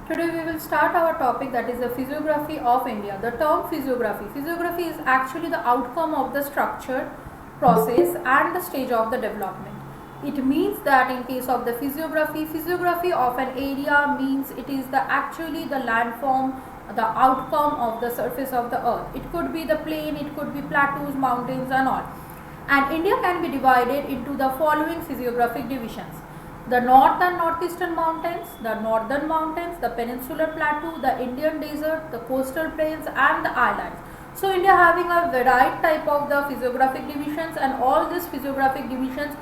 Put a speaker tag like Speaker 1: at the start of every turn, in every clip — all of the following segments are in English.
Speaker 1: Today we will start our topic, that is the physiography of India. The term physiography is actually the outcome of the structure, process and the stage of the development. It means that in case of the physiography of an area means it is the actually the landform, the outcome of the surface of the earth. It could be the plain, it could be plateaus, mountains and all. And India can be divided into the following physiographic divisions: the north and northeastern mountains, the northern mountains, the peninsular plateau, the Indian desert, the coastal plains and the islands. So India having a varied type of the physiographic divisions, and all these physiographic divisions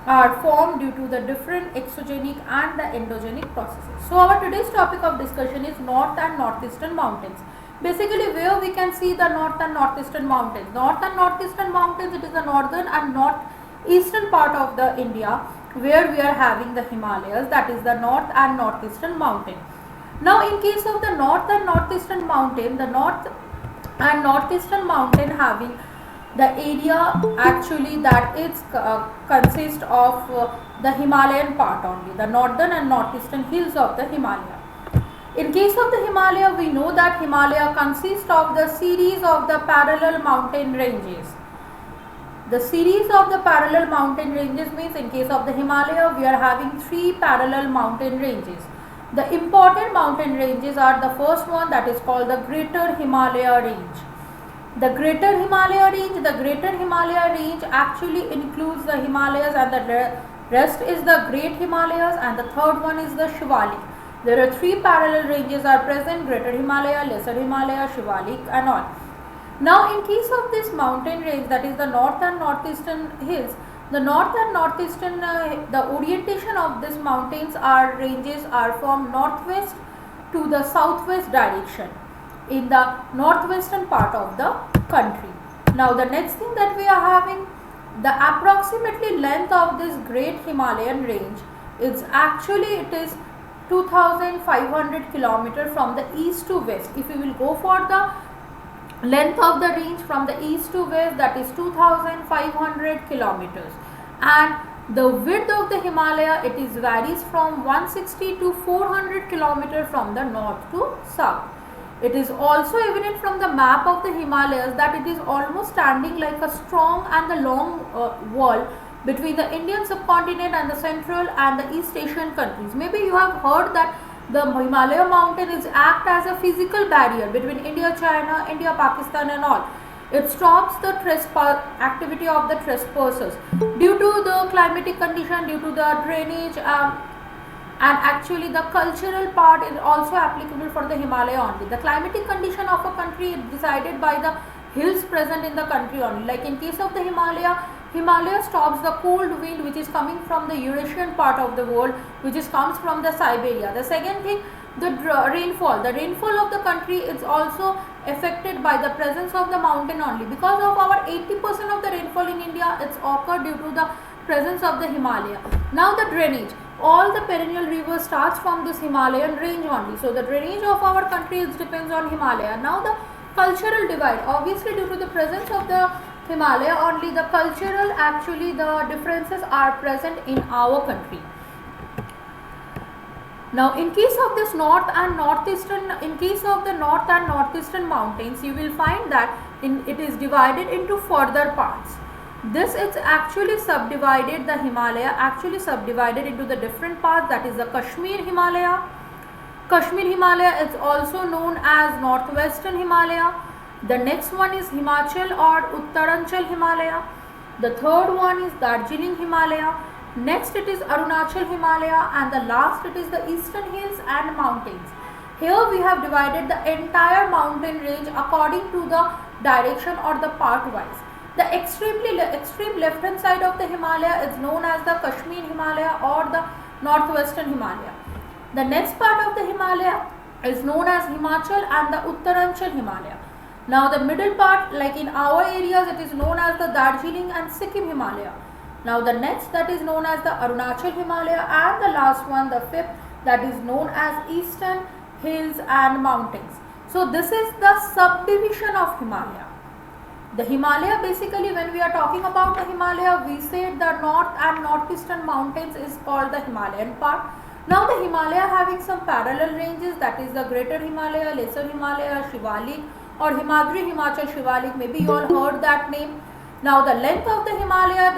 Speaker 1: are formed due to the different exogenic and the endogenic processes. So our today's topic of discussion is north and northeastern mountains. Basically, where we can see the north and northeastern mountains. North and northeastern mountains, it is the northern and northeastern part of the India where we are having the Himalayas, that is the north and northeastern mountain. Now in case of the north and northeastern mountain, the north and northeastern mountain having the area actually that is consist of the Himalayan part only, the northern and northeastern hills of the Himalaya. In case of the Himalaya, we know that Himalaya consists of the series of the parallel mountain ranges. The series of the parallel mountain ranges means in case of the Himalaya, we are having three parallel mountain ranges. The important mountain ranges are the first one, that is called the Greater Himalaya Range. The Greater Himalaya Range actually includes the Himalayas, and the rest is the Great Himalayas, and the third one is the Shivalik. There are three parallel ranges are present: Greater Himalaya, Lesser Himalaya, Shivalik and all. Now in case of this mountain range, that is the north and northeastern hills, the north and northeastern the orientation of these mountains are ranges are from northwest to the southwest direction in the northwestern part of the country. Now the next thing that we are having, the approximately length of this Great Himalayan range is actually it is 2500 kilometers from the east to west. If we will go for the length of the range from the east to west, that is 2500 kilometers, and the width of the Himalaya, it is varies from 160 to 400 kilometers from the north to south. It is also evident from the map of the Himalayas that it is almost standing like a strong and the long wall between the Indian subcontinent and the Central and the East Asian countries. Maybe you have heard that the Himalaya mountain is act as a physical barrier between India, China, India, Pakistan and all. It stops the activity of the trespassers due to the climatic condition, due to the drainage and actually the cultural part is also applicable for the Himalaya only. The climatic condition of a country is decided by the hills present in the country only. Like in case of the Himalaya stops the cold wind which is coming from the Eurasian part of the world, which is comes from the Siberia. The second thing, the rainfall. The rainfall of the country is also affected by the presence of the mountain only. Because of our 80% of the rainfall in India, it's occurred due to the presence of the Himalaya. Now the drainage. All the perennial rivers starts from this Himalayan range only. So the drainage of our country depends on Himalaya. Now the cultural divide. Obviously due to the presence of the Himalaya only, the cultural actually the differences are present in our country. Now in case of this north and northeastern mountains, you will find that it is divided into further parts. This is actually subdivided, the Himalaya actually subdivided into the different parts, that is the Kashmir Himalaya. Kashmir Himalaya is also known as Northwestern Himalaya. The next one is Himachal or Uttaranchal Himalaya. The third one is Darjeeling Himalaya. Next it is Arunachal Himalaya, and the last it is the Eastern Hills and Mountains. Here we have divided the entire mountain range according to the direction or the part wise. The extreme left hand side of the Himalaya is known as the Kashmir Himalaya or the Northwestern Himalaya. The next part of the Himalaya is known as Himachal and the Uttaranchal Himalaya. Now the middle part, like in our areas, it is known as the Darjeeling and Sikkim Himalaya. Now the next, that is known as the Arunachal Himalaya, and the last one, the fifth, that is known as Eastern Hills and Mountains. So this is the subdivision of Himalaya. The Himalaya, basically when we are talking about the Himalaya, we say the north and northeastern mountains is called the Himalayan part. Now the Himalaya having some parallel ranges, that is the Greater Himalaya, Lesser Himalaya, Shivalik or Himadri Himachal Shivalik, maybe you all heard that name. Now the length of the Himalaya,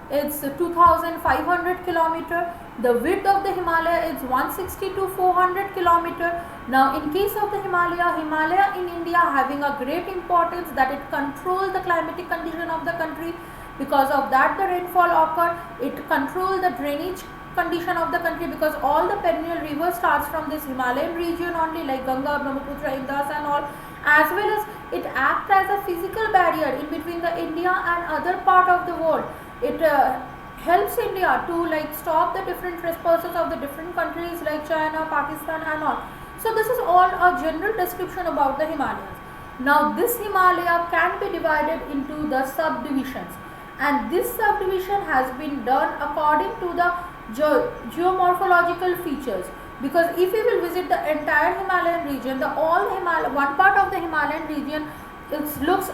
Speaker 1: is 2500 kilometer. The width of the Himalaya is 160 to 400 kilometer. Now in case of the Himalaya in India having a great importance that it controls the climatic condition of the country. Because of that the rainfall occur. It controls the drainage condition of the country, because all the perennial rivers starts from this Himalayan region only, like Ganga, Brahmaputra, Indus and all, as well as it acts as a physical barrier in between the India and other part of the world. It helps India to like stop the different trespasses of the different countries like China, Pakistan and all. So this is all a general description about the Himalayas. Now this Himalaya can be divided into the subdivisions, and this subdivision has been done according to the geomorphological features, because if we will visit the entire Himalayan region, one part of the Himalayan region looks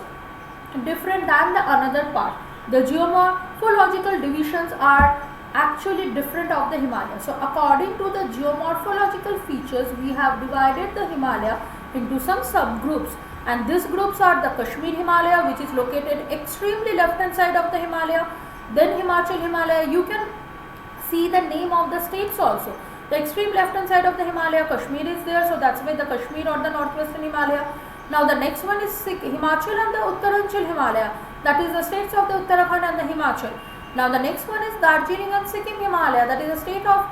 Speaker 1: different than the another part. The geomorphological divisions are actually different of the Himalaya. So according to the geomorphological features, we have divided the Himalaya into some subgroups, and these groups are the Kashmir Himalaya, which is located extremely left hand side of the Himalaya. Then Himachal Himalaya, you can see the name of the states also. The extreme left hand side of the Himalaya, Kashmir is there, so that's why the Kashmir or the Northwestern Himalaya. Now the next one is Himachal and the Uttaranchal Himalaya, that is the states of the Uttarakhand and the Himachal. Now the next one is Darjeeling and Sikkim Himalaya, that is the state of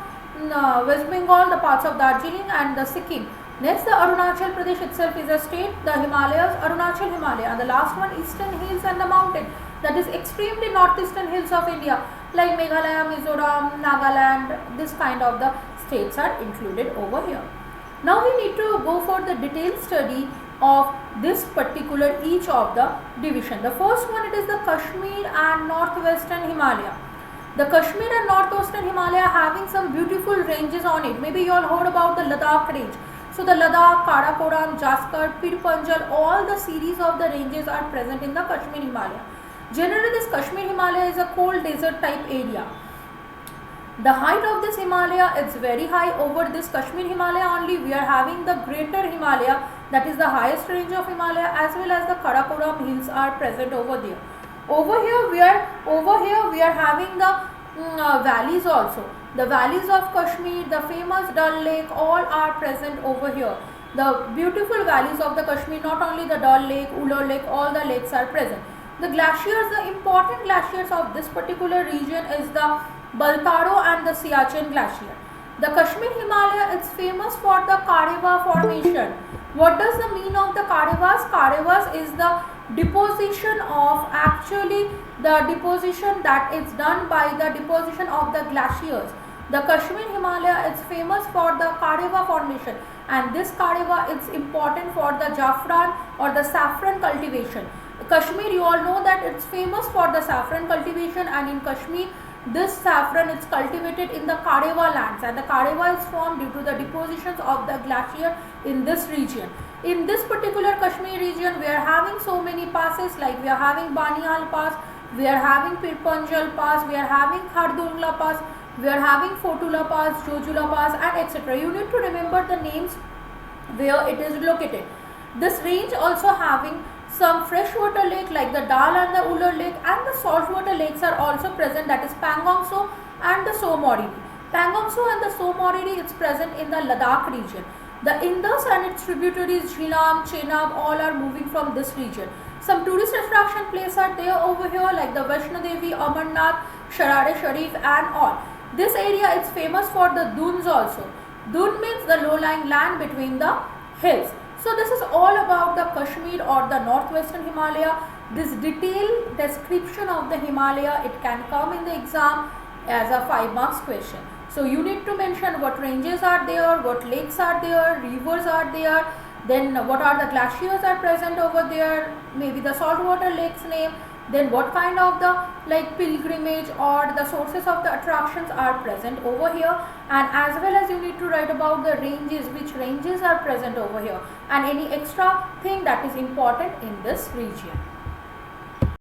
Speaker 1: West Bengal, the parts of Darjeeling and the Sikkim. Next the Arunachal Pradesh itself is a state, the Himalayas, Arunachal Himalaya, and the last one Eastern Hills and the mountain, that is extremely northeastern hills of India, like Meghalaya, Mizoram, Nagaland. This kind of the states are included over here. Now we need to go for the detailed study of this particular each of the division. The first one, it is the Kashmir and Northwestern Himalaya. The Kashmir and Northwestern Himalaya having some beautiful ranges on it. Maybe you all heard about the Ladakh range. So the Ladakh, Karakoram, Jaskar, Pir Panjal, all the series of the ranges are present in the Kashmir Himalaya. Generally this Kashmir Himalaya is a cold desert type area. The height of this Himalaya is very high. Over this Kashmir Himalaya only we are having the Greater Himalaya, that is the highest range of Himalaya, as well as the Karakoram hills are present over there. Over here we are having the valleys also. The valleys of Kashmir, the famous Dal Lake, all are present over here. The beautiful valleys of the Kashmir, not only the Dal Lake, Uller Lake, all the lakes are present. The glaciers, the important glaciers of this particular region is the Baltaro and the Siachen glacier. The Kashmir Himalaya is famous for the Kareva formation. What does the mean of the Karevas? Karevas is the deposition of that is done by the deposition of the glaciers. The Kashmir Himalaya is famous for the Kareva formation, and this Kareva is important for the Jaffran or the saffron cultivation. Kashmir, you all know that it's famous for the saffron cultivation, and in Kashmir this saffron is cultivated in the Kareva lands, and the Kareva is formed due to the depositions of the glacier in this region. In this particular Kashmir region we are having so many passes, like we are having Banial Pass, we are having Pir Panjal Pass, we are having Khardungla Pass, we are having Fotula Pass, Jojula Pass and etc. You need to remember the names where it is located. This range also having some freshwater lake like the Dal and the Uller lake, and the saltwater lakes are also present, that is Pangong Tso and the Somoriri. Pangong Tso and the Somoriri is present in the Ladakh region. The Indus and its tributaries Jhelum, Chenab, all are moving from this region. Some tourist attraction places are there over here, like the Vaishno Devi, Amarnath, Sharare Sharif and all. This area is famous for the dunes also. Dune means the low-lying land between the hills. So this is all about the Kashmir or the Northwestern Himalaya. This detailed description of the Himalaya, it can come in the exam as a 5 marks question. So you need to mention what ranges are there, what lakes are there, rivers are there, then what are the glaciers are present over there, maybe the saltwater lakes name, then what kind of the like pilgrimage or the sources of the attractions are present over here, and as well as you need to write about the ranges, which ranges are present over here, and any extra thing that is important in this region.